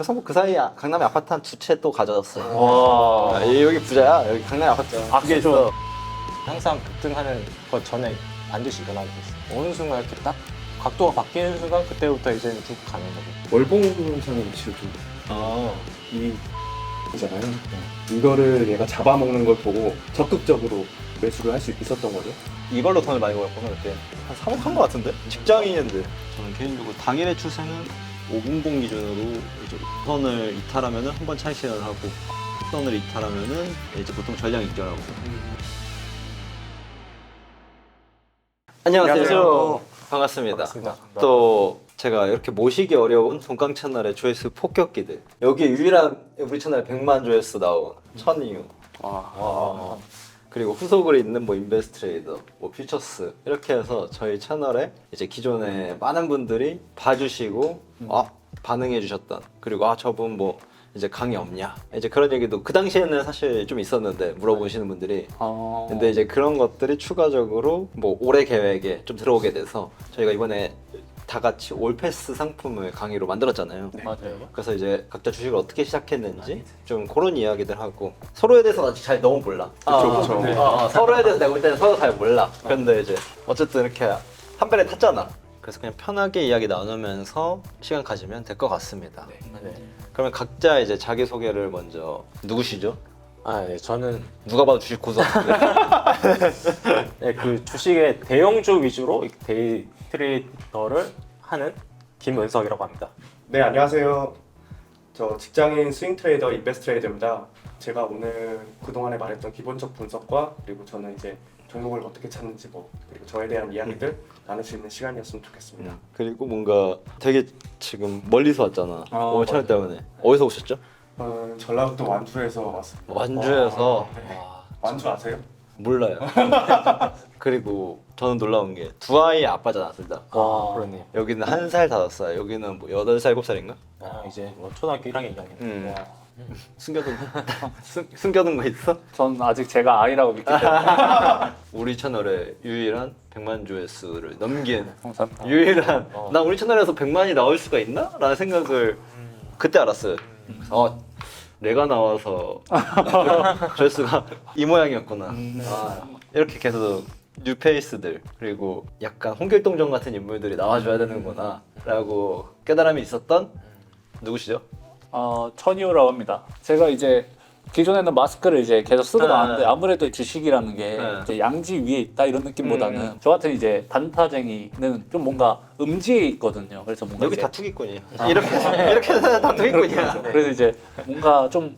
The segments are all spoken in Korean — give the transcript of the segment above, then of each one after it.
그래서 뭐 그 사이에 강남에 아파트 한 2채 또 가져졌어요. 와. 여기 부자야. 여기 강남에 아파트 두 개 있어. 항상 급등하는 것 전에 반드시 일어나게 됐어요. 어느 순간 이렇게 딱 각도가 바뀌는 순간 그때부터 이제 쭉 가는 거죠. 월봉상의 위치를 좀 아, 이 이잖아요. 이거를 얘가 잡아먹는 걸 보고 적극적으로 매수를 할 수 있었던 거죠. 이걸로 돈을 많이 벌었구나 그때. 한 3억 한 거 같은데? 직장인인데. 저는 개인적으로 당일의 추세는 500 기준으로 이제 선을 이탈하면은 한 번 차익 실현을 하고 선을 이탈하면은 이제 보통 전량 익절하고. 안녕하세요. 반갑습니다. 반갑습니다. 또 제가 이렇게 모시기 어려운 동강 채널의 조회수 폭격기들. 여기 유일한 우리 채널에 100만 조회수 나온 천이유. 와. 그리고 후속으로 있는 뭐 인베스트레이더, 뭐 퓨처스 이렇게 해서 저희 채널에 이제 기존에 많은 분들이 봐주시고 반응해 주셨던, 그리고 저분 뭐 이제 강의 없냐 이제 그런 얘기도 그 당시에는 사실 좀 있었는데 물어보시는 분들이. 근데 이제 그런 것들이 추가적으로 뭐 올해 계획에 좀 들어오게 돼서 저희가 이번에 다 같이 올패스 상품을 강의로 만들었잖아요. 맞아요. 그래서 이제 각자 주식을 어떻게 시작했는지 좀 그런 이야기들 하고, 서로에 대해서 아직 잘 너무 몰라. 그쵸. 서로에 대해서 내가 볼 때는 서로 잘 몰라. 그런데 이제 어쨌든 이렇게 한 배에 탔잖아. 그래서 그냥 편하게 이야기 나누면서 시간 가지면 될 것 같습니다. 네. 그러면 각자 이제 자기 소개를 먼저. 누구시죠? 네, 저는 누가 봐도 주식 고수 같은데. 네, 그 주식의 대형주 위주로 데이 트레이더를 하는 김은석이라고 합니다. 네, 안녕하세요. 저 직장인 스윙 트레이더 인베스트 트레이더입니다. 제가 오늘 그동안에 말했던 기본적 분석과 그리고 저는 이제 종목을 어떻게 찾는지 그리고 저에 대한 이야기들 나눌 수 있는 시간이었으면 좋겠습니다. 그리고 뭔가 되게 지금 멀리서 왔잖아. 오늘 촬영 때문에. 어디서 오셨죠? 전라북도 완주에서 왔습니다. 완주에서. 네. 완주 아세요? 몰라요. 그리고 저는 놀라운 게 두 아이의 아빠잖아, 둘 다. 와, 그러네요. 여기는 1살, 5살, 여기는 뭐 8살, 7살인가? 이제 뭐 초등학교 1학년, 2학년. 숨겨둔 숨겨둔 거 있어? 전 아직 제가 아이라고 믿기 때문에 우리 채널에 유일한 100만 조회수를 넘긴 감사합니다. 유일한. 나 우리 채널에서 100만이 나올 수가 있나? 라는 생각을 그때 알았어요. 내가 나와서 조회수가 이 모양이었구나. 이렇게 계속 뉴페이스들, 그리고 약간 홍길동전 같은 인물들이 나와줘야 되는구나 라고 깨달음이 있었던 누구시죠? 천이호라고 합니다. 제가 이제 기존에는 마스크를 이제 계속 쓰고 나왔는데 아무래도 주식이라는 게 이제 양지 위에 있다 이런 느낌보다는 저 같은 이제 단타쟁이는 좀 뭔가 음지에 있거든요. 그래서 뭔가 여기 이제 다투기꾼이야. 이렇게 해서 다투기꾼이야. 그래서 이제 뭔가 좀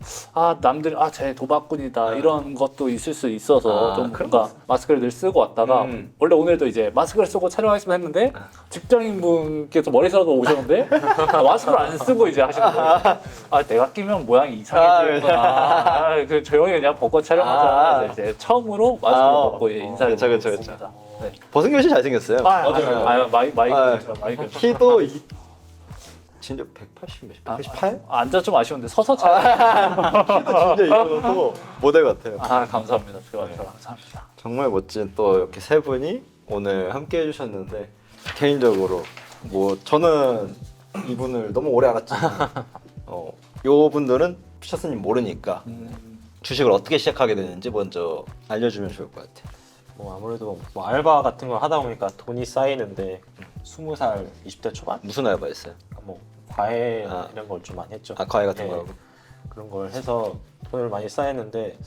남들이 쟤 도박꾼이다 이런 것도 있을 수 있어서 좀 뭔가 마스크를 늘 쓰고 왔다가 원래 오늘도 이제 마스크를 쓰고 촬영하시면 했는데 직장인분께서 머리서도 오셨는데 마스크를 안 쓰고 이제 하시는 거예요. 내가 끼면 모양이 이상해지구나. 그 조용히 그냥 벗고 촬영하자. 그래서 이제 처음으로 마스크를 벗고 인사를 그쵸. 드렸습니다. 네. 버승규 씨 잘생겼어요. 맞아요. 마이크. 키도 진짜 180 몇십? 188? 앉아 좀 아쉬운데 서서 촬영. 키도 진짜 이거도 모델 같아요. 감사합니다. 감사합니다. 정말 멋진 또 이렇게 세 분이 오늘 함께 해주셨는데, 개인적으로 뭐 저는 이분을 너무 오래 알았지만 요 분들은 퓨처스님 모르니까 주식을 어떻게 시작하게 되는지 먼저 알려주면 좋을 것 같아요. 뭐 아무래도 뭐 알바 같은 걸 하다 보니까 돈이 쌓이는데 20살, 20대 초반? 무슨 알바였어요? 뭐 과외 이런 걸 좀 많이 했죠. 과외 같은 네. 거라고? 그런 걸 해서 돈을 많이 쌓였는데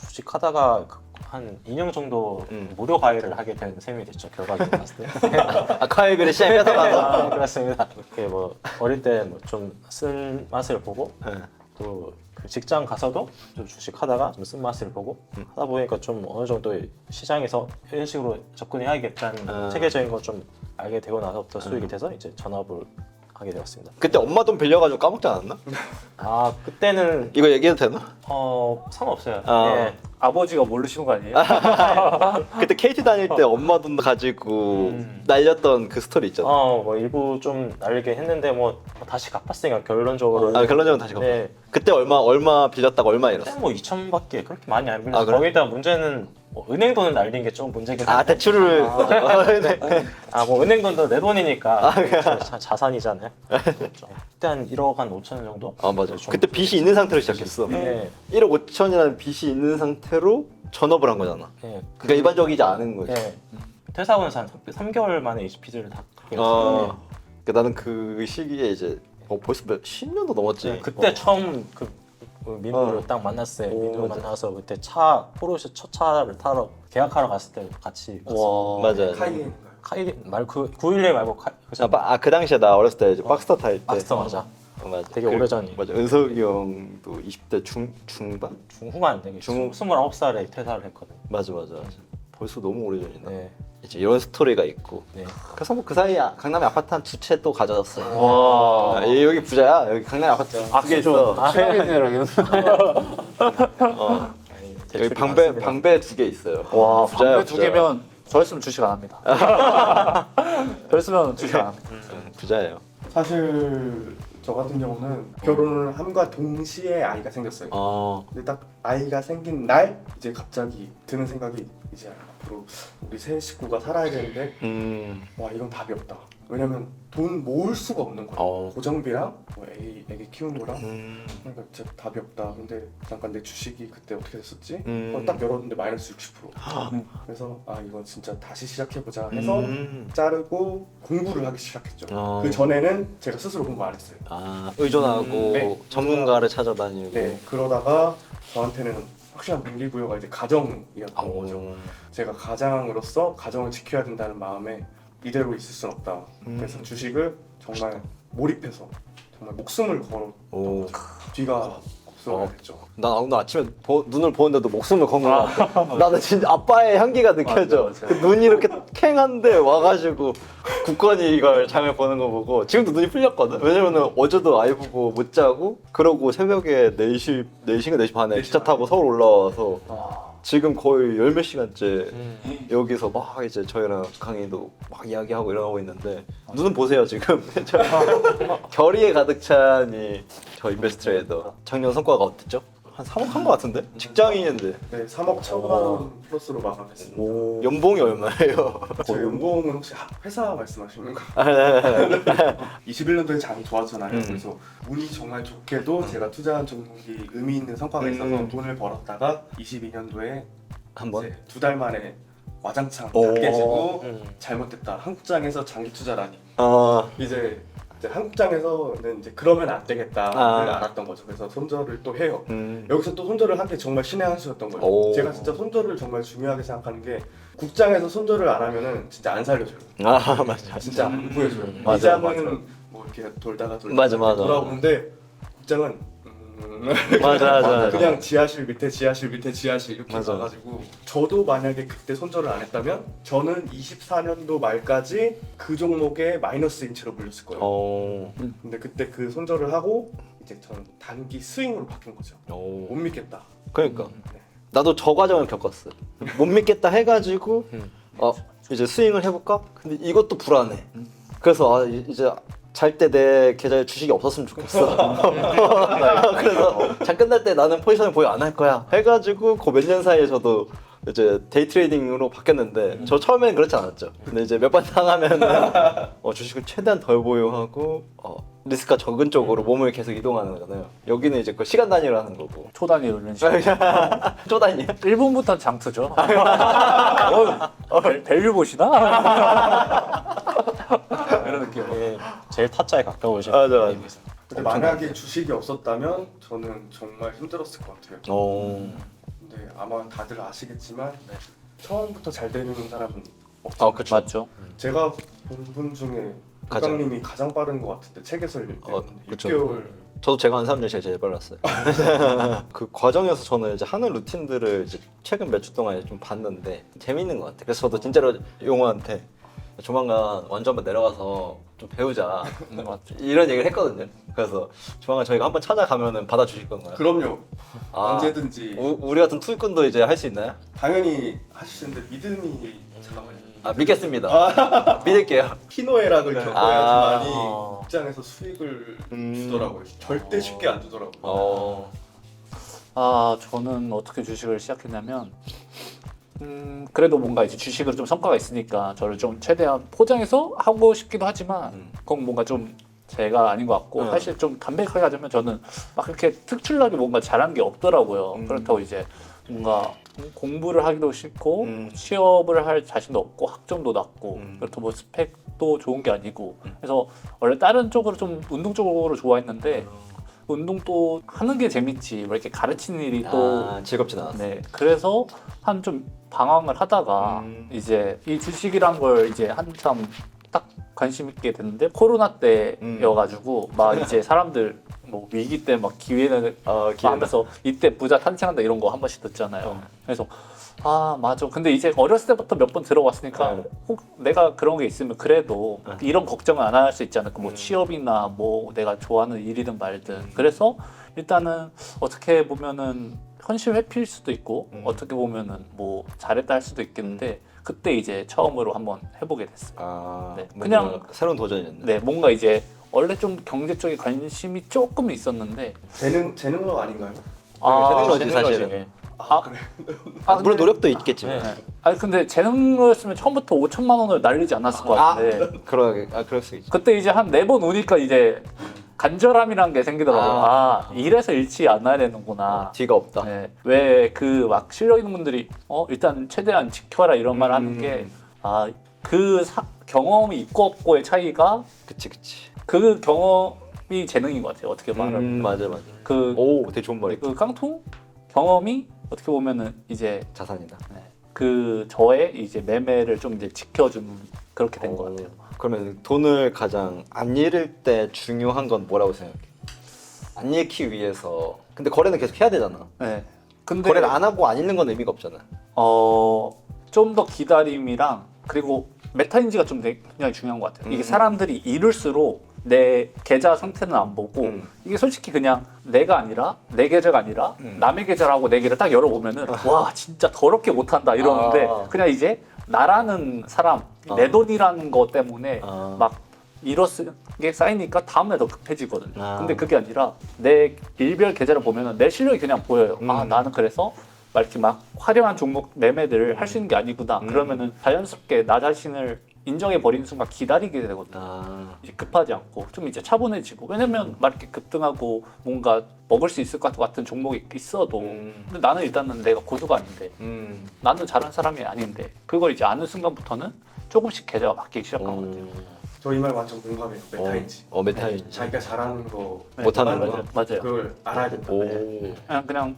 주식하다가 한 2년 정도 무료 과외를 하게 된 셈이 됐죠. 결과적으로 봤을 때. 과외 글을 시작해 뺏어가서. 그렇습니다. 이렇게 뭐 어릴 때 좀 쓴 맛을 보고 또 그 직장 가서도 좀 주식하다가 좀 쓴 맛을 보고 하다 보니까 좀 어느 정도 시장에서 이런 식으로 접근해야겠다는 체계적인 걸 좀 알게 되고 나서부터 수익이 돼서 이제 전업을 하게 되었습니다. 그때 엄마 돈 빌려가지고 까먹지 않았나? 그때는 이거 얘기해도 되나? 상관없어요. 예. 아버지가 모르시는 거 아니에요? 그때 KT 다닐 때 엄마 돈 가지고 날렸던 그 스토리 있잖아. 뭐 일부 좀 날리긴 했는데 뭐 다시 갚았으니까 결론적으로. 결론적으로 다시 갚아. 네. 그때 얼마 빌렸다가 얼마 잃었어? 뭐 2천밖에 그렇게 많이 안 아, 빌려서 그래? 거기다 문제는 은행 돈을 날린 게 좀 문제긴 아 한데 대출을 뭐 은행 돈도 내 돈이니까 자산이잖아요. 그때 한 1억 한 5천 정도? 아 맞아. 좀- 그때 빚이 있는 상태로 시작했어. 네. 1억 5천이라는 빚이 있는 상태로 전업을 한 거잖아. 네. 그러니까 일반적이지 않은 거지. 네. 퇴사하고 나서 한 3개월 만에 이제 빚을 다 갚게 됐어요. 그러니까 나는 그 시기에 이제 벌써 10년도 넘었지. 네, 그때 처음 그 민우를 딱 만났어요. 민우 맞아. 만나서 그때 포르쉐 첫 차를 타러 계약하러 갔을 때 같이 갔어요. 맞아. 카이엔인가요? 카이 말그 911 말고 그 당시에 나 어렸을 때 이제 박스타 탈 때. 박스터 맞아. 맞아. 되게 오래전이. 맞아. 은석이 형도 20대 중반? 중후반 되게 중- 29살에 퇴사를 했거든. 맞아. 벌써 너무 오래전이다. 네. 이제 이런 스토리가 있고. 네. 그래서 뭐 그 사이에 강남에 아파트 한 2채 또 가져왔어. 와. 여기 부자야. 여기 강남에 아파트 두 개 있어. 최악이네요. 아니, 여기 대출이 방배 많습니다. 2개 있어요. 와, 부자야, 방배 두 부자. 개면 저였으면 주식 안 합니다. 저였으면 주식 안 합니다. 부자예요. 사실 저 같은 경우는 결혼을 함과 동시에 아이가 생겼어요. 근데 딱 아이가 생긴 날 이제 갑자기 드는 생각이 이제 앞으로 우리 세 식구가 살아야 되는데 와 이건 답이 없다. 왜냐면 돈 모을 수가 없는 거예요. 고정비랑 뭐 애기 키우는 거랑 그러니까 진짜 답이 없다. 근데 잠깐 내 주식이 그때 어떻게 됐었지? 딱 열었는데 마이너스 60%. 그래서 아 이건 진짜 다시 시작해보자 해서 자르고 공부를 하기 시작했죠. 그 전에는 제가 스스로 공부 안 했어요. 의존하고 네. 전문가를 찾아다니고. 네, 그러다가 저한테는 확실한 동기부여가 이제 가정이었던 거죠. 제가 가장으로서 가정을 지켜야 된다는 마음에 이대로 있을 순 없다. 그래서 주식을 정말 몰입해서 정말 목숨을 걸었던 거죠. 뒤가 없어야 됐죠. 난 오늘 아침에 눈을 보는데도 목숨을 건 것 같아. 나는 진짜 아빠의 향기가 느껴져. 맞아. 그 눈이 이렇게 캥한데 와가지고 굳건히 이걸 장을 보는 거 보고 지금도 눈이 풀렸거든. 왜냐면은 어제도 아이 보고 못 자고 그러고 새벽에 4시인가 4시 반에 기차 타고 서울 올라와서 지금 거의 열 몇 시간째 여기서 막 이제 저희랑 강의도 막 이야기하고 이러고 있는데 눈은 보세요 지금. 결의에 가득 찬 저 인베스트 트레이더. 작년 성과가 어땠죠? 한 3억 한 거 같은데? 직장인인데. 네, 3억 1천만 원 플러스로 마감했습니다. 연봉이 얼마예요? 저 연봉은 혹시 회사 말씀하시는 거? 21년도에 장이 좋았잖아요. 그래서 운이 정말 좋게도 제가 투자한 종목이 의미 있는 성과가 있어서 돈을 벌었다가 22년도에 한번? 2달 만에 와장창 오. 다 깨지고 잘못됐다. 한국장에서 장기 투자라니. 이제 한국장에서는 이제 그러면 안 되겠다를 알았던 거죠. 그래서 손절을 또 해요. 여기서 또 손절을 한 게 정말 신의 한 수였던 거예요. 오. 제가 진짜 손절을 정말 중요하게 생각하는 게 국장에서 손절을 안 하면은 진짜 안 살려줘요. 맞아. 진짜 안 구해줘요. 맞아, 이자는 뭐 이렇게 돌다가 맞아. 돌아오는데 국장은 맞아. 그냥 지하실 밑에 이렇게 맞아. 가가지고 저도 만약에 그때 손절을 안 했다면 저는 24년도 말까지 그 종목에 마이너스인 채로 물렸을 거예요. 근데 그때 그 손절을 하고 이제 저는 단기 스윙으로 바뀐 거죠. 못 믿겠다. 그러니까 나도 저 과정을 겪었어. 못 믿겠다 해가지고 이제 스윙을 해볼까? 근데 이것도 불안해. 그래서 이제 잘 때 내 계좌에 주식이 없었으면 좋겠어. 그래서 장 끝날 때 나는 포지션을 보유 안 할 거야 해가지고 그 몇 년 사이에 저도 이제 데이 트레이딩으로 바뀌었는데 저 처음에는 그렇지 않았죠. 근데 이제 몇 번 당하면 주식을 최대한 덜 보유하고 리스크가 적은 쪽으로 몸을 계속 이동하는 거잖아요. 여기는 이제 그 시간 단위로 하는 거고. 초단위 이런 식으로. 쪼다니야? 1분부터 장투죠. 밸류 보시나? 이런 느낌. 제일 타짜에 가까우신 맞아. 분입니다. 근데 만약에 주식이 없었다면 저는 정말 힘들었을 것 같아요. 근데 아마 다들 아시겠지만 처음부터 잘 되는 사람은 없죠. 그쵸. 맞죠. 제가 본 분 중에 국장님이 가장 빠른 것 같은데 책 해설 때문에 그쵸. 6개월. 저도 제가 한 3년 제일 빨랐어요. 그 과정에서 저는 이제 하는 루틴들을 이제 최근 몇 주 동안 좀 봤는데 재밌는 것 같아요. 그래서 저도 진짜로 용호한테 조만간 원주 한번 내려가서 좀 배우자 이런 얘기를 했거든요. 그래서 조만간 저희가 한번 찾아가면은 받아주실 건가요? 그럼요. 언제든지. 우리 같은 투입꾼도 이제 할 수 있나요? 당연히 하실 수 있는데 믿음이 잠깐만요. 믿겠습니다. 믿을게요. 희노애락을 겪어야지만이 아. 직장에서 수익을 주더라고요. 절대 쉽게 안 주더라고요. 저는 어떻게 주식을 시작했냐면 그래도 뭔가 이제 주식으로 좀 성과가 있으니까 저를 좀 최대한 포장해서 하고 싶기도 하지만 그건 뭔가 좀 제가 아닌 것 같고 사실 좀 담백하게 하자면 저는 막 그렇게 특출나게 뭔가 잘한 게 없더라고요. 그렇다고 이제 뭔가 공부를 하기도 싫고 취업을 할 자신도 없고 학점도 낮고 그렇다고 뭐 스펙도 좋은 게 아니고 그래서 원래 다른 쪽으로 좀 운동 쪽으로 좋아했는데 운동도 하는 게 재밌지 왜 이렇게 가르치는 일이 또 즐겁진 않았어. 네, 그래서 한 좀 방황을 하다가 이제 이 주식이란 걸 이제 한참 딱 관심 있게 됐는데 코로나 때여가지고 막 이제 사람들 뭐 위기 때 막 기회는 하면서 이때 부자 탄생한다 이런 거 한 번씩 듣잖아요. 그래서 아 맞아. 근데 이제 어렸을 때부터 몇 번 들어봤으니까 혹 내가 그런 게 있으면 그래도 이런 걱정은 안 할 수 있지 않을까. 뭐 취업이나 뭐 내가 좋아하는 일이든 말든. 그래서 일단은 어떻게 보면은 현실 회피일 수도 있고 어떻게 보면은 뭐 잘했다 할 수도 있겠는데 그때 이제 처음으로 한번 해보게 됐어요. 네, 그냥 새로운 도전이었네. 네, 뭔가 이제 원래 좀 경제 쪽에 관심이 조금 있었는데 재능력 아닌가요? 재능러지 사실은. 물론 근데, 노력도 있겠지만. 네. 아니 근데 재능러였으면 처음부터 5천만 원을 날리지 않았을 것 같은데 그럴 수 있죠. 그때 이제 한 4번 오니까 이제 간절함이라는 게 생기더라고요. 이래서 잃지 않아야 되는구나. 뒤가 없다. 네. 왜 그 막 실력 있는 분들이 일단 최대한 지켜라 이런 말 하는 게 그 경험이 있고 없고의 차이가 그치. 그 경험이 재능인 것 같아요. 어떻게 말하면. 맞아. 그 되게 좋은 말이. 그 깡통 경험이 어떻게 보면은 이제 자산이다. 그 저의 이제 매매를 좀 이제 지켜주는 그렇게 된 것 같아요. 그러면 돈을 가장 안 잃을 때 중요한 건 뭐라고 생각해? 안 잃기 위해서. 근데 거래는 계속 해야 되잖아. 네. 근데 거래를 안 하고 안 잃는 건 의미가 없잖아. 좀 더 기다림이랑 그리고 메타인지가 좀 굉장히 중요한 것 같아요. 이게 사람들이 잃을수록 내 계좌 상태는 안 보고 이게 솔직히 그냥 내가 아니라 내 계좌가 아니라 남의 계좌라고 내 계좌 딱 열어보면은 와 진짜 더럽게 못한다 이러는데 그냥 이제 나라는 사람 내 돈이라는 거 때문에 막 잃었은 게 쌓이니까 다음날 더 급해지거든. 근데 그게 아니라 내 일별 계좌를 보면은 내 실력이 그냥 보여요. 나는 그래서 막 이렇게 막 화려한 종목 매매들을 할 수 있는 게 아니구나. 그러면은 자연스럽게 나 자신을 인정해 버리는 순간 기다리게 되거든. 이제 급하지 않고 좀 이제 차분해지고. 왜냐면 막 이렇게 급등하고 뭔가 먹을 수 있을 것 같은 종목이 있어도 근데 나는 일단은 내가 고수가 아닌데 나는 잘한 사람이 아닌데 그걸 이제 아는 순간부터는 조금씩 계좌가 바뀌기 시작한 것 같아요. 저 이 말 완전 공감해요. 메타인지. 메타인지. 자기가 잘하는 거 못하는 거. 맞아요. 그걸 알아야 된다. 그냥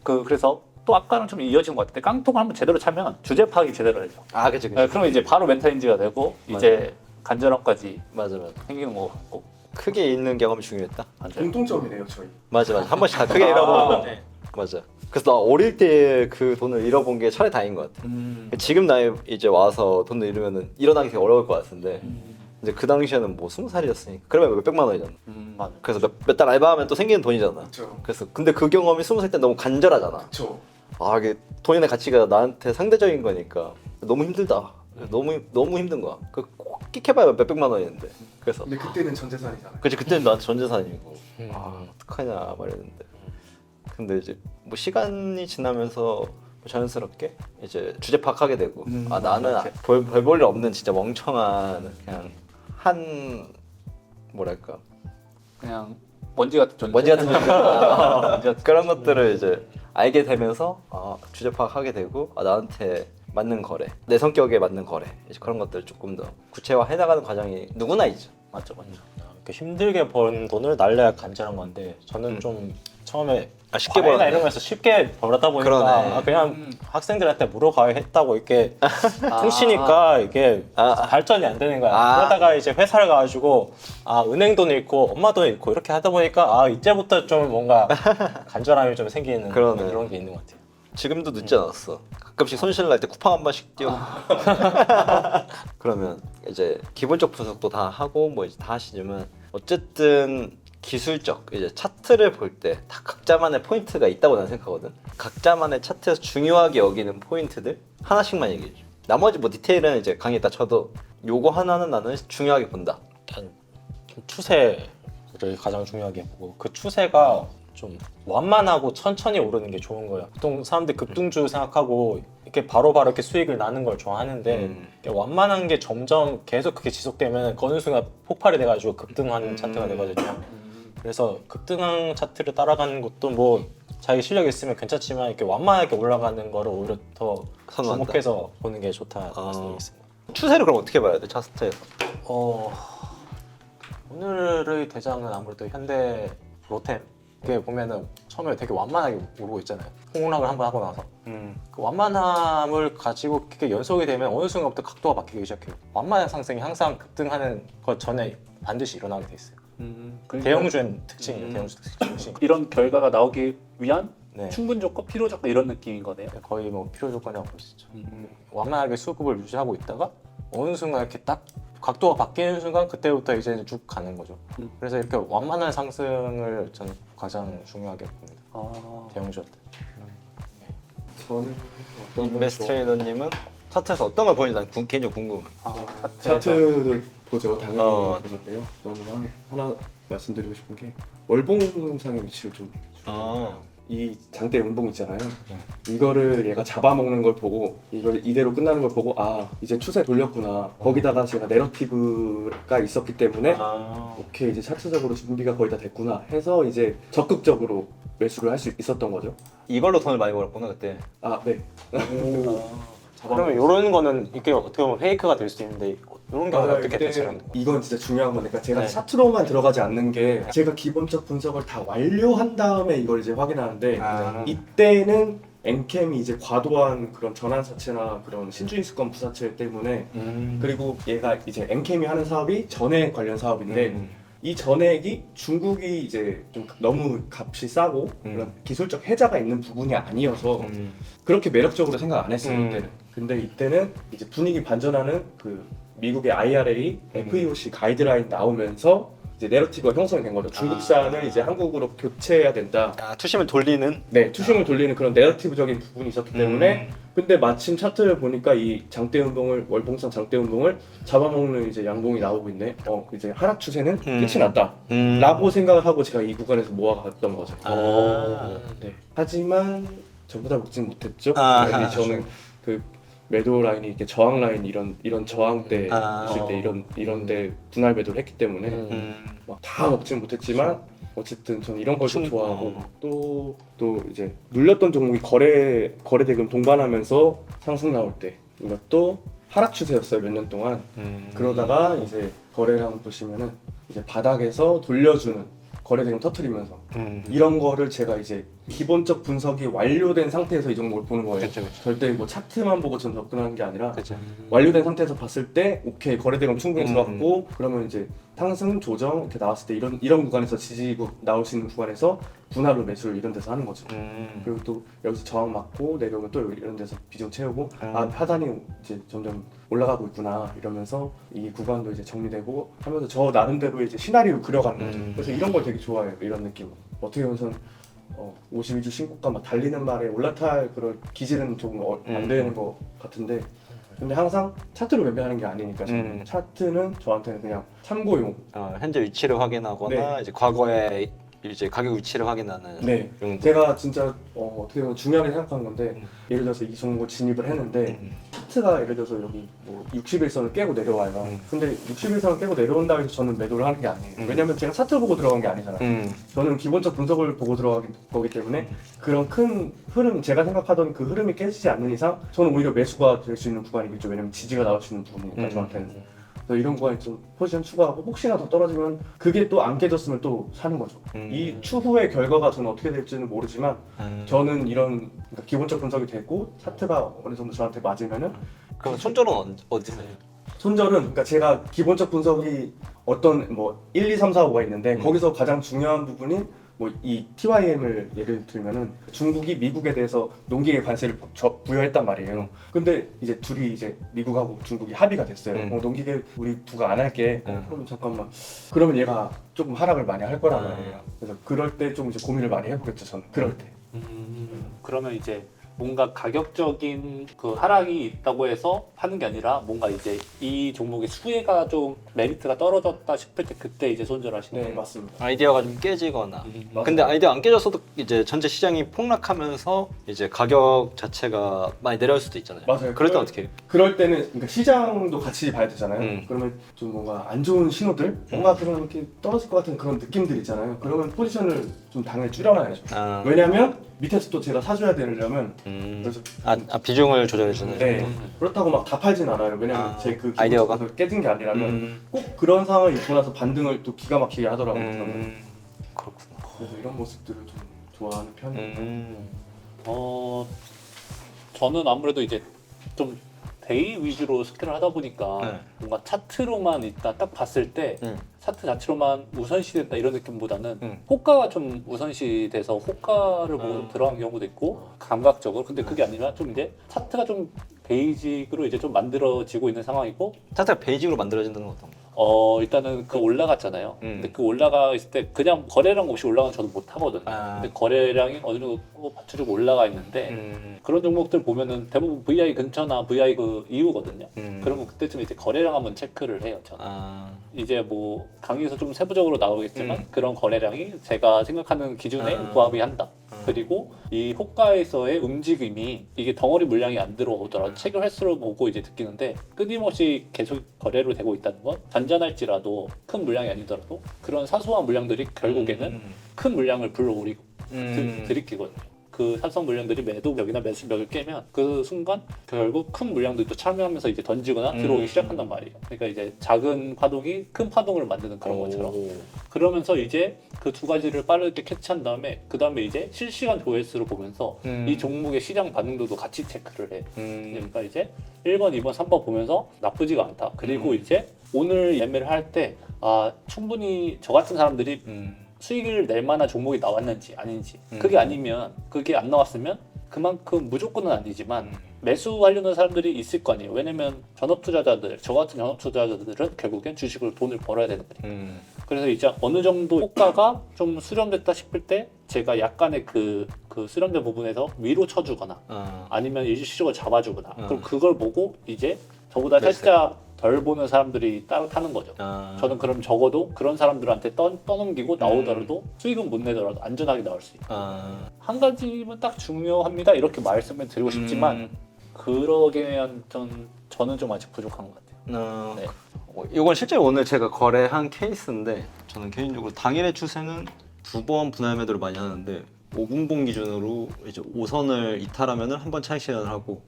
그래서 또 아까랑 좀 이어진 것 같은데 깡통을 한번 제대로 차면 주제 파악이 제대로 되죠. 그치. 그러면 이제 바로 메타인지가 되고 이제 간절함까지 맞아. 생기는 것 같고. 크게 잃는 경험이 중요했다. 공통점이네요, 저희. 맞아. 한 번씩 다 크게 잃어보고. 맞아. 그래서 나 어릴 때 그 돈을 잃어본 게 차라리 다행인 것 같아. 지금 나이 이제 와서 돈을 잃으면은 일어나기 되게 어려울 것 같은데 이제 그 당시에는 뭐 20살이었으니까 그러면 몇백만 원이잖아. 맞아. 그래서 몇 달 알바하면 또 생기는 돈이잖아. 그렇죠. 그래서 근데 그 경험이 20살 때 너무 간절하잖아. 그렇죠. 이게 돈이나 가치가 나한테 상대적인 거니까 너무 힘들다. 너무 힘든 거야. 꼭 끽해봐야 몇백만 원이었는데. 그래서 근데 그때는 전 재산이잖아요. 그치 그때는 나한테 전 재산이고 어떡하냐 말했는데 근데 이제 뭐 시간이 지나면서 뭐 자연스럽게 이제 주제 파악하게 되고 나는 별 볼 일 없는 진짜 멍청한 그냥 한 뭐랄까 그냥 먼지 같은 존재. 먼지 같은 존재 그런 것들을 이제 알게 되면서 주제 파악하게 되고 나한테 맞는 거래 내 성격에 맞는 거래 이제 그런 것들을 조금 더 구체화해 나가는 과정이 누구나 있죠. 맞죠. 이렇게 힘들게 번 돈을 날려야 간절한 건데 저는 좀 처음에 쉽게 과외나 벌었네. 이런 거에서 쉽게 벌었다 보니까 그러네. 그냥 학생들한테 무료 과외 했다고 이렇게 퉁치니까 이게 발전이 안 되는 거야. 그러다가 이제 회사를 가가지고 은행 돈 잃고 엄마 돈 잃고 이렇게 하다 보니까 이제부터 좀 뭔가 간절함이 좀 생기는 그러네. 그런 게 있는 것 같아요. 지금도 늦지 않았어. 가끔씩 손실 날 때 쿠팡 한 번씩 띄워. 그러면 이제 기본적 분석도 다 하고 뭐 이제 다 하시지만 어쨌든 기술적 이제 차트를 볼 때 다 각자만의 포인트가 있다고 나는 생각하거든. 각자만의 차트에서 중요하게 여기는 포인트들 하나씩만 얘기해 줘. 나머지 뭐 디테일은 이제 강의 있다 쳐도 요거 하나는 나는 중요하게 본다. 일단 좀 추세를 가장 중요하게 보고 그 추세가 좀 완만하고 천천히 오르는 게 좋은 거예요. 보통 사람들 급등주 생각하고 이렇게 바로바로 이렇게 수익을 나는 걸 좋아하는데 이렇게 완만한 게 점점 계속 그게 지속되면 어느 순간 폭발이 돼가지고 급등하는 차트가 되거든요. 그래서 급등한 차트를 따라가는 것도 뭐 자기 실력이 있으면 괜찮지만 이렇게 완만하게 올라가는 거를 오히려 더 선호한다. 주목해서 보는 게 좋다 말씀드리겠습니다. 추세를 그럼 어떻게 봐야 돼? 차트에서. 오늘의 대장은 아무래도 현대 로템. 이게 보면은 처음에 되게 완만하게 오르고 있잖아요. 폭락을 한번 하고 나서 그 완만함을 가지고 그게 연속이 되면 어느 순간부터 각도가 바뀌기 시작해요. 완만한 상승이 항상 급등하는 것 전에 반드시 일어나게 돼 있어요. 그러니까 대형주의 특징이에요. 대형주 특징. 이런 결과가 나오기 위한 네. 충분 조건, 필요 조건 이런 느낌인 거네요. 거의 뭐 필요 조건이라고 볼 수 있죠. 완만하게 수급을 유지하고 있다가 어느 순간 이렇게 딱 각도가 바뀌는 순간 그때부터 이제 쭉 가는 거죠. 그래서 이렇게 완만한 상승을 저는 가장 중요하게 봅니다. 대형주 때. 저는 인베스트 트레이더님은 차트에서 어떤 걸 보는지 난 개인적으로 궁금해. 차트를 보죠. 당연히 어. 보는데요. 저는 하나 말씀드리고 싶은 게 월봉상의 위치를 좀 이 장대 음봉 있잖아요. 이거를 얘가 잡아먹는 걸 보고 이걸 이대로 끝나는 걸 보고 아 이제 추세 돌렸구나. 거기다가 제가 내러티브가 있었기 때문에 오케이 이제 차트적으로 준비가 거의 다 됐구나 해서 이제 적극적으로 매수를 할 수 있었던 거죠. 이걸로 돈을 많이 벌었구나 그때. 아 네. 그러면 이런 거는 이게 어떻게 보면 페이크가 될 수 있는데 이런 경우는 어떻게 그때 대처하는 거예요? 이건 진짜 중요한 거니까 제가 네. 차트로만 들어가지 않는 게 제가 기본적 분석을 다 완료한 다음에 이걸 이제 확인하는데 이때는 엔캠이 이제 과도한 그런 전환사채나 그런 신주인수권 부사채 때문에 그리고 얘가 이제 엔캠이 하는 사업이 전액 관련 사업인데 이 전액이 중국이 이제 좀 너무 값이 싸고 그런 기술적 혜자가 있는 부분이 아니어서 그렇게 매력적으로 생각 안 했어요 이때는. 근데 이때는 이제 분위기 반전하는 그 미국의 IRA, FEOC 가이드라인 나오면서 이제 내러티브가 형성이 된 거죠. 중국산을 이제 한국으로 교체해야 된다. 투심을 돌리는. 네, 투심을 돌리는 그런 내러티브적인 부분이 있었기 때문에 근데 마침 차트를 보니까 이 장대 운동을 월봉상 장대 운동을 잡아먹는 이제 양봉이 나오고 있네. 이제 하락 추세는 끝이 났다. 라고 생각을 하고 제가 이 구간에서 모아갔던 거죠. 네. 하지만 전부 다 먹진 못했죠. 아하. 저는 그 매도 라인이 이렇게 저항 라인 이런 저항대 있을 때 이런데 분할 매도를 했기 때문에 막 다 먹진 못했지만 어쨌든 저는 이런 걸 좀 좋아하고 또 이제 눌렸던 종목이 거래 대금 동반하면서 상승 나올 때 이것도 하락 추세였어요 몇 년 동안. 그러다가 이제 거래량 보시면은 이제 바닥에서 돌려주는 거래 대금 터트리면서 이런 거를 제가 이제 기본적 분석이 완료된 상태에서 이 종목을 보는 거예요. 그쵸. 절대 뭐 차트만 보고 전 접근하는 게 아니라 그렇죠. 완료된 상태에서 봤을 때 오케이 거래 대금 충분히 들어갔고 그러면 이제 상승 조정 이렇게 나왔을 때 이런 구간에서 지지고 나올 수 있는 구간에서 분할로 매수를 이런 데서 하는 거죠. 그리고 또 여기서 저항 맞고 내려오면 또 이런 데서 비중 채우고 하단이 이제 점점 올라가고 있구나 이러면서 이 구간도 이제 정리되고 하면서 저 나름대로 이제 시나리오 그려가는 거죠. 그래서 이런 걸 되게 좋아해요. 이런 느낌. 어떻게 보면 전 52주 신고가 막 달리는 말에 올라탈 그런 기질은 조금 안 되는 것 같은데 근데 항상 차트로 매매하는 게 아니니까 저는 차트는 저한테는 그냥 참고용. 현재 위치를 확인하거나 이제 과거에 이제 가격 위치를 확인하는. 네. 정도. 제가 진짜 어떻게 보면 중요하게 생각하는 건데 예를 들어서 이 종목을 진입을 했는데 차트가 예를 들어서 여기 뭐 61선을 깨고 내려와요. 근데 61선을 깨고 내려온다고 해서 저는 매도를 하는 게 아니에요. 왜냐면 제가 차트를 보고 들어간 게 아니잖아요. 저는 기본적 분석을 보고 들어간 거기 때문에 그런 큰 흐름, 제가 생각하던 그 흐름이 깨지지 않는 이상 저는 오히려 매수가 될 수 있는 구간이겠죠. 왜냐면 지지가 나올 수 있는 부분이니까 저한테는. 그래서 이런 거에 좀 포지션 추가하고 혹시나 더 떨어지면 그게 또 안 깨졌으면 또 사는 거죠. 이 추후의 결과가 저는 어떻게 될지는 모르지만 저는 이런 그러니까 기본적 분석이 되고 차트가 어느 정도 저한테 맞으면은 그럼 손절은 어디서 해요? 손절은 그러니까 제가 기본적 분석이 어떤 뭐 1, 2, 3, 4, 5가 있는데 거기서 가장 중요한 부분이 뭐 이 TYM을 예를 들면은 중국이 미국에 대해서 농기계 관세를 부여했단 말이에요. 근데 이제 둘이 이제 미국하고 중국이 합의가 됐어요. 농기계 우리 부가 안 할게. 그러면 잠깐만. 그러면 얘가 조금 하락을 많이 할 거란 말이에요. 그래서 그럴 때 좀 이제 고민을 많이 해보겠죠 저는. 그럴 때. 그러면 이제 뭔가 가격적인 그 하락이 있다고 해서 하는 게 아니라 뭔가 이제 이 종목의 수혜가 좀 메리트가 떨어졌다 싶을 때 그때 이제 손절하시는 네, 거예요. 맞습니다. 아이디어가 좀 깨지거나. 맞아요. 근데 아이디어 안 깨졌어도 이제 전체 시장이 폭락하면서 이제 가격 자체가 많이 내려올 수도 있잖아요. 맞아요. 그럴 때 어떻게 해요? 그럴 때는 그러니까 시장도 같이 봐야 되잖아요. 그러면 좀 뭔가 안 좋은 신호들, 뭔가 그런 이렇게 떨어질 것 같은 그런 느낌들 있잖아요. 그러면 포지션을 좀 당연히 줄여놔야죠. 아, 왜냐하면 밑에서 또 제가 사줘야 되려면 그래서 비중을 조절해주는. 네, 그렇다고 막 다 팔진 않아요. 왜냐면 제 그 아이디어가? 깨진 게 아니라면 꼭 그런 상황이 있고 나서 반등을 또 기가 막히게 하더라고요. 저는. 그렇구나. 그래서 이런 모습들을 좀 좋아하는 편이에요. 저는 아무래도 이제 좀 데이 위주로 스캔을 하다 보니까 네. 뭔가 차트로만 있다 딱 봤을 때 차트 자체로만 우선시된다 이런 느낌보다는 호가가 좀 우선시돼서 호가를 보고 들어간 경우도 있고 감각적으로 근데 그게 아니라 좀 이제 차트가 좀 베이직으로 이제 좀 만들어지고 있는 상황이고 차트가 베이직으로 만들어진다는 건 어떤 거예요? 일단은 그 올라갔잖아요. 근데 그 올라가 있을 때 그냥 거래량 없이 올라가면 저도 못 하거든요. 근데 거래량이 어느 정도 받쳐주고 올라가 있는데 그런 종목들 보면은 대부분 VI 근처나 VI 그 이후거든요. 그러면 그때쯤 이제 거래량 한번 체크를 해요. 저는. 이제 뭐 강의에서 좀 세부적으로 나오겠지만 그런 거래량이 제가 생각하는 기준에 부합이 한다. 그리고 이 호가에서의 움직임이 이게 덩어리 물량이 안 들어오더라도 체결 횟수를 보고 이제 느끼는데 끊임없이 계속 거래로 되고 있다는 건 잔잔할지라도 큰 물량이 아니더라도 그런 사소한 물량들이 결국에는 큰 물량을 불러오리고 들이키거든요. 그 사소한 물량들이 매도벽이나 매수벽을 깨면 그 순간 결국 큰 물량들도 참여하면서 이제 던지거나 들어오기 시작한단 말이에요. 그러니까 이제 작은 파동이 큰 파동을 만드는 그런 것처럼. 그러면서 이제 그 두 가지를 빠르게 캐치한 다음에 그 다음에 이제 실시간 조회수를 보면서 이 종목의 시장 반응도도 같이 체크를 해. 그러니까 이제 1번, 2번, 3번 보면서 나쁘지가 않다. 그리고 이제 오늘 매매를 할 때 충분히 저 같은 사람들이 수익을 낼 만한 종목이 나왔는지 아닌지 그게 아니면 그게 안 나왔으면 그만큼 무조건은 아니지만 매수하려는 사람들이 있을 거 아니에요. 왜냐면 전업투자자들 저 같은 전업투자자들은 결국엔 주식으로 돈을 벌어야 되는 거니까. 그래서 이제 어느 정도 효과가 좀 수렴됐다 싶을 때 제가 약간의 그 수렴된 부분에서 위로 쳐주거나 아니면 일시적으로 잡아주거나 그럼 그걸 보고 이제 저보다 살짝 덜 보는 사람들이 따로 타는 거죠. 저는 그럼 적어도 그런 사람들한테 떠넘기고 나오더라도 수익은 못 내더라도 안전하게 나올 수 있고 한 가지만 딱 중요합니다 이렇게 말씀을 드리고 싶지만 그러기엔 저는 좀 아직 부족한 것 같아요. 네. 이건 실제 오늘 제가 거래한 케이스인데 저는 개인적으로 당일의 추세는 2번 분할 매도를 많이 하는데 5분봉 기준으로 이제 5선을 이탈하면은 한 번 차익 실현을 하고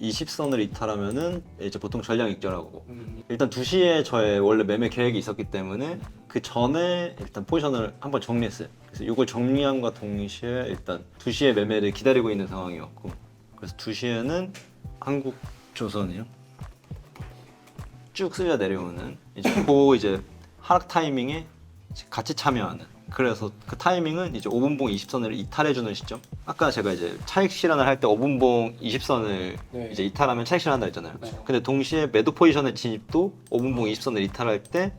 20선을 이탈하면은 이제 보통 전량 익절하고 일단 2시에 저의 원래 매매 계획이 있었기 때문에 그 전에 일단 포지션을 한번 정리했어요. 그래서 이걸 정리함과 동시에 일단 2시에 매매를 기다리고 있는 상황이었고 그래서 2시에는 한국조선이요. 쭉 쓸려 내려오는 이제 하락 타이밍에 같이 참여하는 그래서 그 타이밍은 이제 5분봉 20선을 이탈해주는 시점. 아까 제가 이제 차익 실현을 할 때 5분봉 20선을 이제 이탈하면 차익 실현한다 했잖아요. 근데 동시에 매도 포지션의 진입도 5분봉 20선을 이탈할 때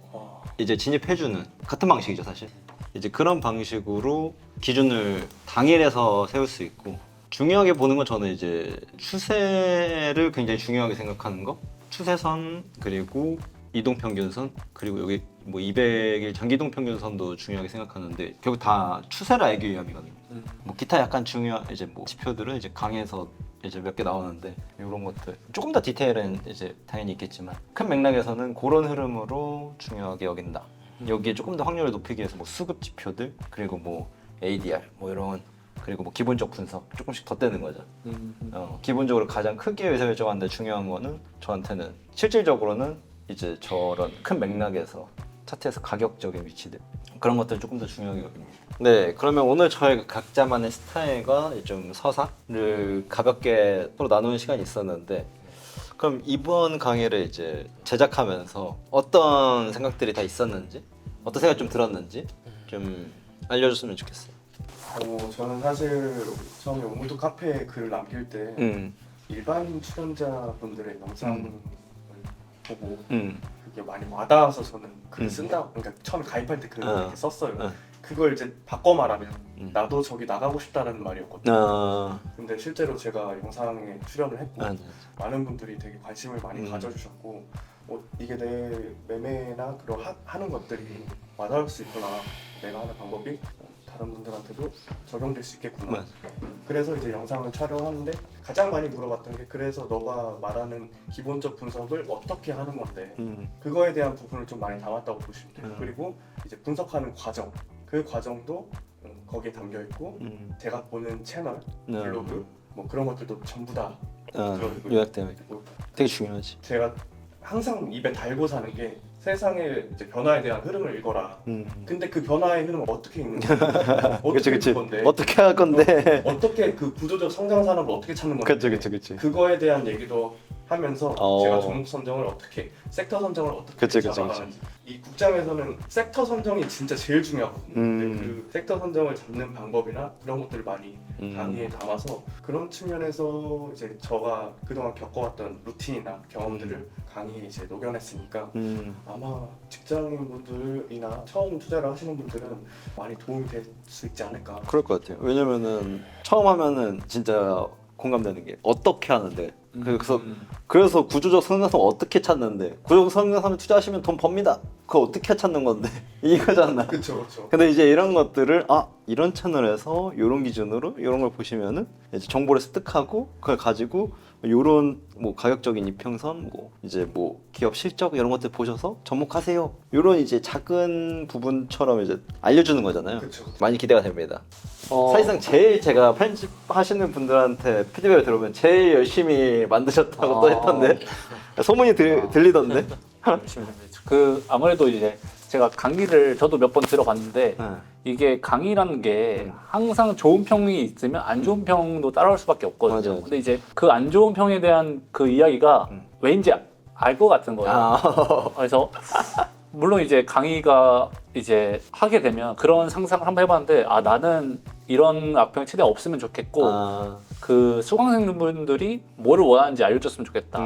이제 진입해주는 같은 방식이죠 사실. 이제 그런 방식으로 기준을 당일에서 세울 수 있고 중요하게 보는 건 저는 이제 추세를 굉장히 중요하게 생각하는 거. 추세선 그리고 이동평균선 그리고 여기 뭐 200일 장기이동평균선도 중요하게 생각하는데 결국 다 추세를 알기 위함이거든요. 뭐 기타 약간 중요한 이제 뭐 지표들은 이제 강에서 이제 몇 개 나오는데 이런 것들 조금 더 디테일은 이제 당연히 있겠지만 큰 맥락에서는 그런 흐름으로 중요하게 여긴다. 여기에 조금 더 확률을 높이기 위해서 뭐 수급 지표들 그리고 뭐 ADR 뭐 이런 그리고 뭐 기본적 분석 조금씩 덧대는 거죠. 기본적으로 가장 크게 의사결정하는데 중요한 거는 저한테는 실질적으로는 이제 저런 큰 맥락에서 차트에서 가격적인 위치들 그런 것들 조금 더 중요하게 여깁니다. 네, 그러면 오늘 저희 각자만의 스타일과 좀 서사를 가볍게 서로 나누는 시간이 있었는데 그럼 이번 강의를 이제 제작하면서 어떤 생각들이 다 있었는지 어떤 생각이 좀 들었는지 좀 알려줬으면 좋겠어요. 저는 사실 처음에 오무도 카페에 글을 남길 때 일반 출연자분들의 영상을 보고 그게 많이 와닿아서 저는 글을 쓴다고 그러니까 처음에 가입할 때 글을 이렇게 썼어요. 그걸 이제 바꿔 말하면 나도 저기 나가고 싶다는 말이었거든요. 아, 근데 실제로 제가 영상에 출연을 했고 네. 많은 분들이 되게 관심을 많이 가져주셨고 이게 내 매매나 그런 하는 것들이 와닿을 수 있구나. 내가 하는 방법이 다른 분들한테도 적용될 수 있겠구나. 맞아. 그래서 이제 영상을 촬영하는데 가장 많이 물어봤던 게 그래서 너가 말하는 기본적 분석을 어떻게 하는 건데 그거에 대한 부분을 좀 많이 담았다고 보시면 돼요. 그리고 이제 분석하는 과정, 그 과정도 거기에 담겨 있고 제가 보는 채널, 블로그 뭐 그런 것들도 전부 다 들어있고요. 요약되면 되게 중요하지. 제가 항상 입에 달고 사는 게 세상의 이제 변화에 대한 흐름을 읽어라. 근데 그 변화의 흐름을 어떻게 읽는지, 어떻게 읽는 건데, 어떻게 할 건데. 어떻게 그 구조적 성장 산업을 어떻게 찾는 건데, 그치. 그거에 대한 얘기도 하면서 어. 제가 종목 선정을 어떻게, 섹터 선정을 어떻게 그치. 잡아가는지. 이 국장에서는 섹터 선정이 진짜 제일 중요하거든요. 근데 그 섹터 선정을 잡는 방법이나 그런 것들을 많이 강의에 담아서 그런 측면에서 이제 제가 그동안 겪어왔던 루틴이나 경험들을 강의에 이제 녹여냈으니까 아마 직장인분들이나 처음 투자를 하시는 분들은 많이 도움이 될 수 있지 않을까. 그럴 것 같아요. 왜냐면은 처음 하면은 진짜 공감되는 게 어떻게 하는데 그래서 구조적 성장성 어떻게 찾는데 구조적 성장성 투자하시면 돈 법니다. 그거 어떻게 찾는 건데 이거잖아. 그렇죠. 근데 이제 이런 것들을 이런 채널에서 이런 기준으로 이런 걸 보시면은 이제 정보를 습득하고 그걸 가지고 요런 뭐 가격적인 이평선 뭐 이제 뭐 기업 실적 이런 것들 보셔서 접목하세요. 요런 이제 작은 부분처럼 이제 알려주는 거잖아요. 그쵸. 많이 기대가 됩니다. 사실상 제일 제가 편집하시는 분들한테 피드백을 들어보면 제일 열심히 만드셨다고 또 했던데 소문이 들리던데. 그 아무래도 이제 제가 강의를 저도 몇 번 들어봤는데 이게 강의라는 게 항상 좋은 평이 있으면 안 좋은 평도 따라올 수밖에 없거든요. 맞아. 근데 이제 그 안 좋은 평에 대한 그 이야기가 왠지 알 것 같은 거예요. 그래서 물론 이제 강의가 이제 하게 되면 그런 상상을 한번 해봤는데 나는 이런 악평이 최대한 없으면 좋겠고 그 수강생분들이 뭐를 원하는지 알려줬으면 좋겠다.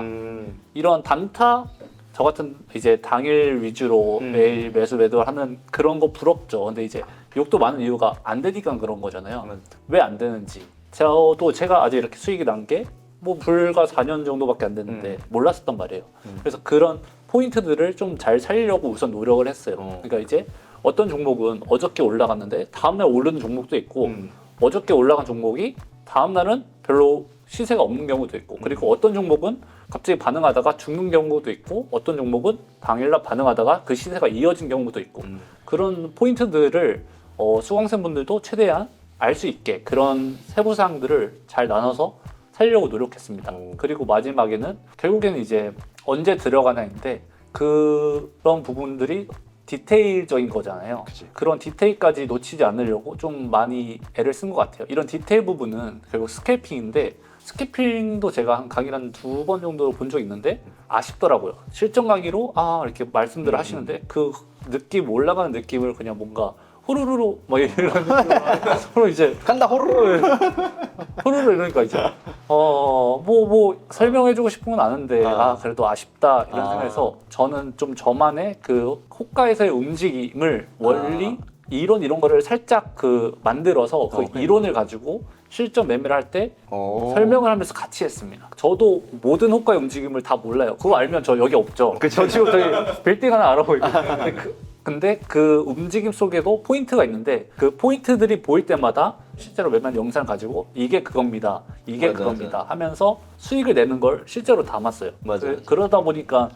이런 단타 저 같은 이제 당일 위주로 매일 매수 매도를 하는 그런 거 부럽죠. 근데 이제 욕도 많은 이유가 안 되니까 그런 거잖아요. 왜 안 되는지. 제가 아직 이렇게 수익이 난 게 뭐 불과 4년 정도밖에 안 됐는데 몰랐었단 말이에요. 그래서 그런 포인트들을 좀 잘 살리려고 우선 노력을 했어요. 그러니까 이제 어떤 종목은 어저께 올라갔는데 다음날 오르는 종목도 있고 어저께 올라간 종목이 다음날은 별로 시세가 없는 경우도 있고 그리고 어떤 종목은 갑자기 반응하다가 죽는 경우도 있고 어떤 종목은 당일날 반응하다가 그 시세가 이어진 경우도 있고 그런 포인트들을 수강생분들도 최대한 알 수 있게 그런 세부사항들을 잘 나눠서 살려고 노력했습니다. 그리고 마지막에는 결국에는 이제 언제 들어가냐인데 그런 부분들이 디테일적인 거잖아요. 그런 디테일까지 놓치지 않으려고 좀 많이 애를 쓴 것 같아요. 이런 디테일 부분은 결국 스캘핑인데 스캐핑도 제가 한 강의를 한 2번 정도 본 적이 있는데 아쉽더라고요. 실전 강의로 이렇게 말씀들을 하시는데 그 느낌 올라가는 느낌을 그냥 뭔가 호루루루 막 이런 느낌으로 이제 간다 호루루. 호루루 이러니까 이제 뭐 설명해주고 싶은 건 아는데 그래도 아쉽다 이런 생각해서 저는 좀 저만의 그 호가에서의 움직임을 원리 이런 거를 살짝 그 만들어서 그 이론을 가지고 실전 매매를 할 때 설명을 하면서 같이 했습니다. 저도 모든 호가의 움직임을 다 몰라요. 그거 알면 저 여기 없죠. 저 지금 저기 빌딩 하나 알아보고 있거든요. 근데 그 움직임 속에도 포인트가 있는데 그 포인트들이 보일 때마다 실제로 매매한 영상을 가지고 이게 그겁니다. 이게 그겁니다. 하면서 수익을 내는 걸 실제로 담았어요. 그러다 보니까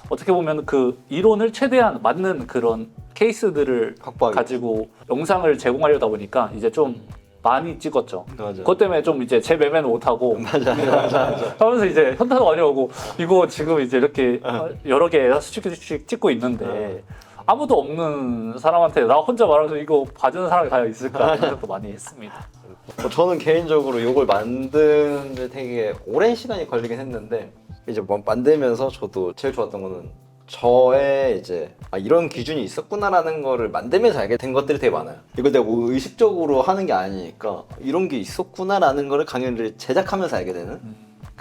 어떻게 보면 그 이론을 최대한 맞는 그런 케이스들을 가지고 영상을 제공하려다 보니까 이제 좀 많이 찍었죠. 그것 때문에 좀 이제 제 매매는 못하고 하면서 이제 현타가 많이 오고 이거 지금 이제 이렇게 여러 개 수축 찍고 있는데 아무도 없는 사람한테 나 혼자 말하면서 이거 봐주는 사람이 과연 있을까 생각도 많이 했습니다. 저는 개인적으로 이걸 만드는데 되게 오랜 시간이 걸리긴 했는데 이제 만들면서 저도 제일 좋았던 거는 저의 이제 이런 기준이 있었구나라는 거를 만들면서 알게 된 것들이 되게 많아요. 이걸 내가 뭐 의식적으로 하는 게 아니니까 이런 게 있었구나라는 거를 강의를 제작하면서 알게 되는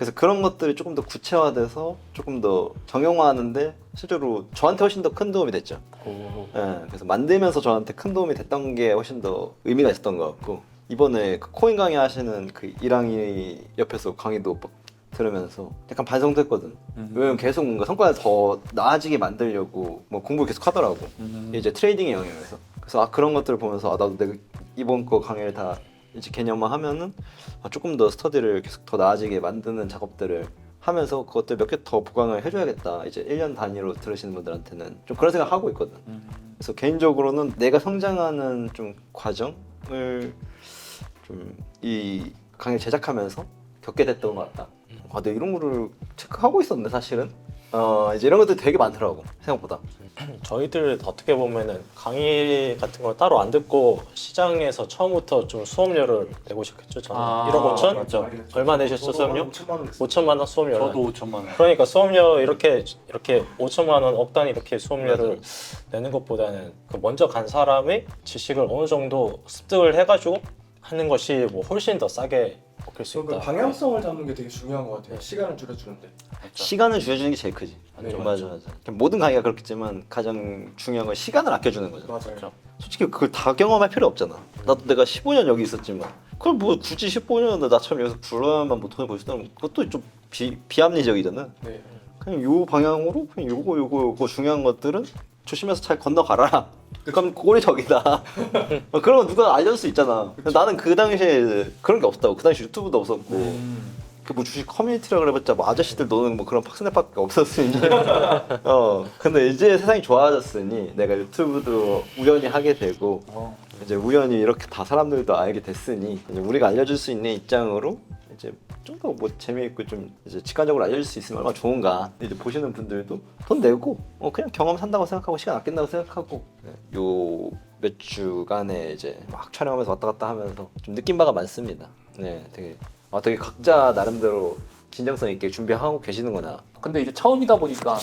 그래서 그런 것들이 조금 더 구체화돼서 조금 더 정형화하는데 실제로 저한테 훨씬 더 큰 도움이 됐죠. 예, 그래서 만들면서 저한테 큰 도움이 됐던 게 훨씬 더 의미가 있었던 것 같고 이번에 그 코인 강의 하시는 그 이랑이 옆에서 강의도 막 들으면서 약간 반성도 했거든. 왜냐면 계속 뭔가 성과를 더 나아지게 만들려고 뭐 공부 계속 하더라고. 이제 트레이딩의 영역에서. 그래서 그런 것들을 보면서 나도 내가 이번 거 강의를 다 이제 개념화하면은 조금 더 스터디를 계속 더 나아지게 만드는 작업들을 하면서 그것들 몇 개 더 보강을 해줘야겠다. 이제 1년 단위로 들으시는 분들한테는 좀 그런 생각 하고 있거든. 그래서 개인적으로는 내가 성장하는 좀 과정을 좀 이 강의 제작하면서 겪게 됐던 것 같다. 내가 이런 거를 체크하고 있었네 사실은. 이제 이런 것들 되게 많더라고 생각보다. 저희들 어떻게 보면은 강의 같은 걸 따로 안 듣고 시장에서 처음부터 좀 수업료를 내고 시작했죠. 저는 1억 5천? 맞죠. 얼마 내셨죠 수업료? 5천만 원 냈어요. 5천만 원 수업료. 저도 5천만 원. 그러니까 수업료 이렇게 5천만 원, 억 단위 이렇게 수업료를 내는 것보다는 그 먼저 간 사람의 지식을 어느 정도 습득을 해가지고 하는 것이 뭐 훨씬 더 싸게 먹힐 수 그 있다. 방향성을 잡는 게 되게 중요한 것 같아요. 시간을 줄여주는데. 시간을 줄여주는 게 제일 크지. 네, 맞아. 모든 강의가 그렇겠지만 가장 중요한 건 시간을 아껴주는 거죠. 맞아요. 솔직히 그걸 다 경험할 필요 없잖아. 나도 내가 15년 여기 있었지만 그걸 뭐 굳이 15년을 나처럼 여기서 굴러야만 뭐 돈을 벌 수 있다는 그것도 좀 비합리적이잖아. 네. 그냥 요 방향으로 그냥 요거 중요한 것들은 조심해서 잘 건너가라. 그럼 꼴이 저기다. 그러면 누가 알려줄 수 있잖아. 나는 그 당시에 그런 게 없었다고. 그 당시 유튜브도 없었고 그 뭐 주식 커뮤니티라 그래봤자 뭐 아저씨들 노는 뭐 그런 팍스넷밖에 없었으니. 근데 이제 세상이 좋아졌으니 내가 유튜브도 우연히 하게 되고 이제 우연히 이렇게 다 사람들도 알게 됐으니 이제 우리가 알려줄 수 있는 입장으로 이제 좀 더 뭐 재미있고 좀 이제 직관적으로 알려줄 수 있으면 얼마나 좋은가. 이제 보시는 분들도 돈 내고 그냥 경험 산다고 생각하고 시간 아낀다고 생각하고 요 몇 주간에 이제 막 촬영하면서 왔다 갔다 하면서 좀 느낀 바가 많습니다. 네, 되게 각자 나름대로 진정성 있게 준비하고 계시는구나. 근데 이제 처음이다 보니까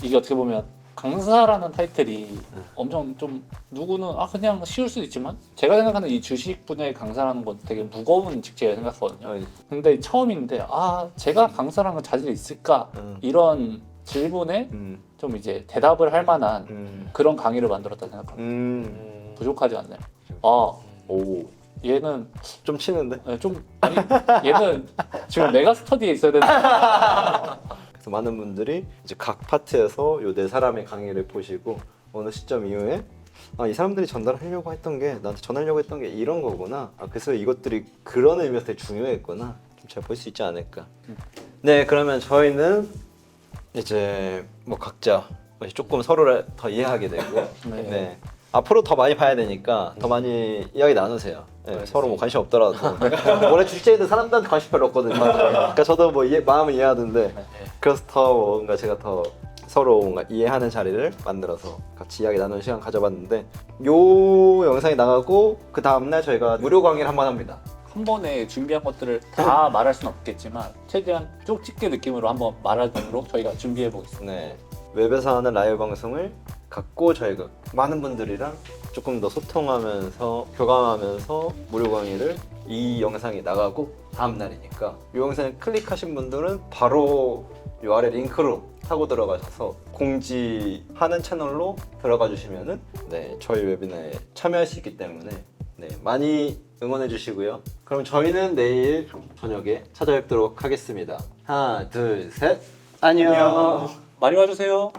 이게 어떻게 보면 강사라는 타이틀이 엄청 좀 누구는 그냥 쉬울 수도 있지만 제가 생각하는 이 주식 분야의 강사라는 건 되게 무거운 직책이라 생각하거든요. 근데 처음인데 제가 강사라는 자질이 있을까 이런 질문에 좀 이제 대답을 할 만한 그런 강의를 만들었다 생각합니다. 부족하지 않나요? 오, 얘는 좀 치는데. 아니 얘는 지금 메가 스터디에 있어야 되는. 그래서 많은 분들이 이제 각 파트에서 요 네 사람의 강의를 보시고 어느 시점 이후에 이 사람들이 전달하려고 했던 게 나한테 전하려고 했던 게 이런 거구나. 그래서 이것들이 그런 의미에서 되게 중요했구나. 좀 잘 볼 수 있지 않을까. 네, 그러면 저희는 이제 뭐 각자 조금 서로를 더 이해하게 되고 네. 앞으로 더 많이 봐야 되니까 더 많이 이야기 나누세요. 네, 서로 뭐 관심 없더라도 원래 주식제에도 사람들한테 관심 별로 없거든요. 그러니까 저도 뭐 마음은 이해하는데 그래서 더 뭔가 제가 더 서로 뭔가 이해하는 자리를 만들어서 같이 이야기 나누는 시간 가져봤는데 요 영상이 나가고 그 다음날 저희가 무료 강의를 한번 합니다. 한 번에 준비한 것들을 다 말할 수는 없겠지만 최대한 쭉 찍게 느낌으로 한번 말하도록 저희가 준비해 보겠습니다. 네, 웹에서 하는 라이브 방송을 갖고 저희가 많은 분들이랑 조금 더 소통하면서 교감하면서 무료 강의를 이 영상이 나가고 다음 날이니까 이 영상을 클릭하신 분들은 바로 이 아래 링크로 타고 들어가셔서 공지하는 채널로 들어가 주시면은 저희 웨비나에 참여할 수 있기 때문에 많이 응원해 주시고요. 그럼 저희는 내일 저녁에 찾아뵙도록 하겠습니다. 하나, 둘, 셋. 안녕. 많이 와주세요.